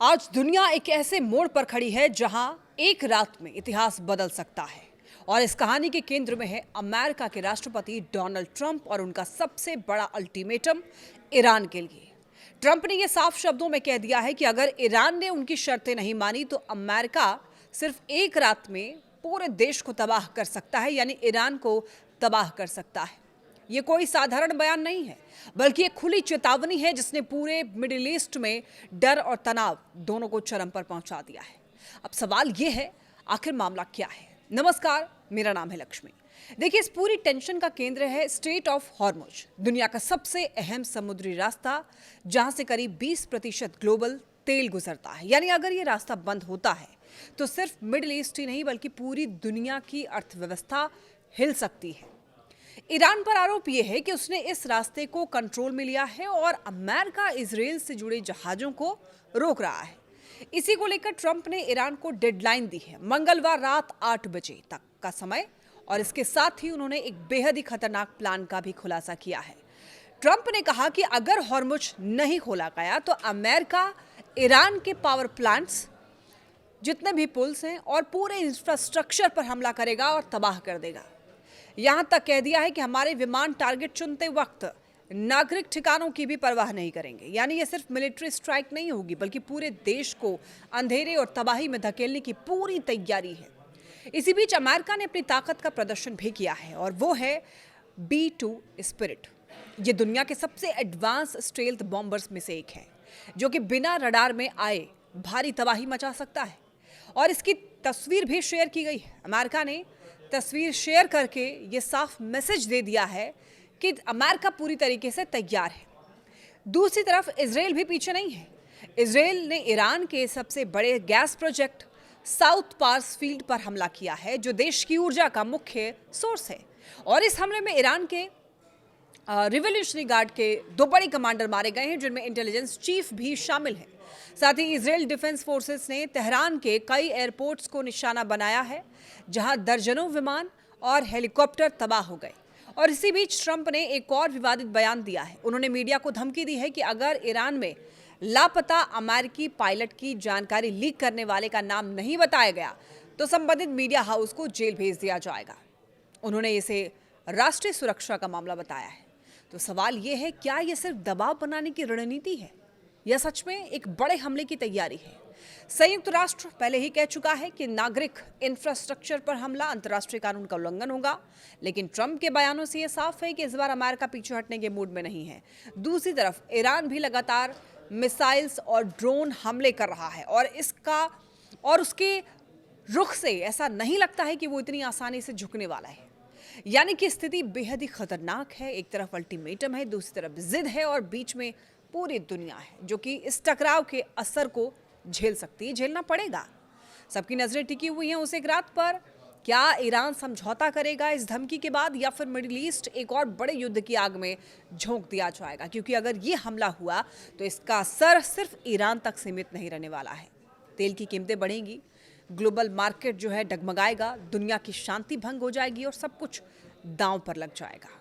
आज दुनिया एक ऐसे मोड़ पर खड़ी है जहां एक रात में इतिहास बदल सकता है। और इस कहानी के केंद्र में है अमेरिका के राष्ट्रपति डोनाल्ड ट्रंप और उनका सबसे बड़ा अल्टीमेटम ईरान के लिए। ट्रंप ने यह साफ शब्दों में कह दिया है कि अगर ईरान ने उनकी शर्तें नहीं मानी तो अमेरिका सिर्फ एक रात में पूरे देश को तबाह कर सकता है, यानी ईरान को तबाह कर सकता है। ये कोई साधारण बयान नहीं है, बल्कि एक खुली चेतावनी है जिसने पूरे मिडिल ईस्ट में डर और तनाव दोनों को चरम पर पहुंचा दिया है। अब सवाल ये है, आखिर मामला क्या है? नमस्कार, मेरा नाम है लक्ष्मी। देखिए, इस पूरी टेंशन का केंद्र है स्ट्रेट ऑफ हॉर्मुज, दुनिया का सबसे अहम समुद्री रास्ता जहां से करीब 20% ग्लोबल तेल गुजरता है। यानी अगर ये रास्ता बंद होता है तो सिर्फ मिडिल ईस्ट ही नहीं बल्कि पूरी दुनिया की अर्थव्यवस्था हिल सकती है। ईरान पर आरोप यह है कि उसने इस रास्ते को कंट्रोल में लिया है और अमेरिका इजराइल से जुड़े जहाजों को रोक रहा है। इसी को लेकर ट्रंप ने ईरान को डेडलाइन दी है, मंगलवार रात 8 बजे तक का समय, और इसके साथ ही उन्होंने एक बेहद ही खतरनाक प्लान का भी खुलासा किया है। ट्रंप ने कहा कि अगर हॉर्मुज नहीं खोला गया तो अमेरिका ईरान के पावर प्लांट्स, जितने भी पुल्स हैं और पूरे इंफ्रास्ट्रक्चर पर हमला करेगा और तबाह कर देगा। यहां तक कह दिया है कि हमारे विमान टारगेट चुनते वक्त नागरिक ठिकानों की भी परवाह नहीं करेंगे। यानी यह सिर्फ मिलिट्री स्ट्राइक नहीं होगी बल्कि पूरे देश को अंधेरे और तबाही में धकेलने की पूरी तैयारी है। इसी बीच अमेरिका ने अपनी ताकत का प्रदर्शन भी किया है और वो है B-2 स्पिरिट। ये दुनिया के सबसे एडवांस स्टेल्थ बॉम्बर्स में से एक है, जो कि बिना रडार में आए भारी तबाही मचा सकता है। और इसकी तस्वीर भी शेयर की गई है। अमेरिका ने तस्वीर शेयर करके ये साफ मैसेज दे दिया है कि अमेरिका पूरी तरीके से तैयार है। दूसरी तरफ इजराइल भी पीछे नहीं है। इजराइल ने ईरान के सबसे बड़े gas project South Pars field पर हमला किया है, जो देश की ऊर्जा का मुख्य सोर्स है। और इस हमले में ईरान के रिवॉल्यूशनरी गार्ड के 2 बड़े कमांडर मारे गए हैं, जिनमें इंटेलिजेंस चीफ भी शामिल है। साथ ही इजराइल डिफेंस फोर्सेस ने तेहरान के कई एयरपोर्ट्स को निशाना बनाया है, जहां दर्जनों विमान और हेलीकॉप्टर तबाह हो गए। और इसी बीच ट्रंप ने एक और विवादित बयान दिया है। उन्होंने मीडिया को धमकी दी है कि अगर ईरान में लापता अमेरिकी पायलट की जानकारी लीक करने वाले का नाम नहीं बताया गया तो संबंधित मीडिया हाउस को जेल भेज दिया जाएगा। उन्होंने इसे राष्ट्रीय सुरक्षा का मामला बताया है। तो सवाल यह है, क्या यह सिर्फ दबाव बनाने की रणनीति है या सच में एक बड़े हमले की तैयारी है? संयुक्त राष्ट्र पहले ही कह चुका है कि नागरिक इंफ्रास्ट्रक्चर पर हमला अंतर्राष्ट्रीय कानून का उल्लंघन होगा, लेकिन ट्रंप के बयानों से यह साफ है कि इस बार अमेरिका पीछे हटने के मूड में नहीं है। दूसरी तरफ ईरान भी लगातार मिसाइल्स और ड्रोन हमले कर रहा है और उसके रुख से ऐसा नहीं लगता है कि वो इतनी आसानी से झुकने वाला है। यानी कि स्थिति बेहद ही खतरनाक है। एक तरफ अल्टीमेटम है, दूसरी तरफ जिद है और बीच में पूरी दुनिया है जो कि इस टकराव के असर को झेल सकती है, झेलना पड़ेगा। सबकी नजरें टिकी हुई हैं उस एक रात पर। क्या ईरान समझौता करेगा इस धमकी के बाद, या फिर मिडिल ईस्ट एक और बड़े युद्ध की आग में झोंक दिया जाएगा? क्योंकि अगर ये हमला हुआ तो इसका असर सिर्फ ईरान तक सीमित नहीं रहने वाला है। तेल की कीमतें बढ़ेंगी, ग्लोबल मार्केट जो है डगमगाएगा, दुनिया की शांति भंग हो जाएगी और सब कुछ दांव पर लग जाएगा।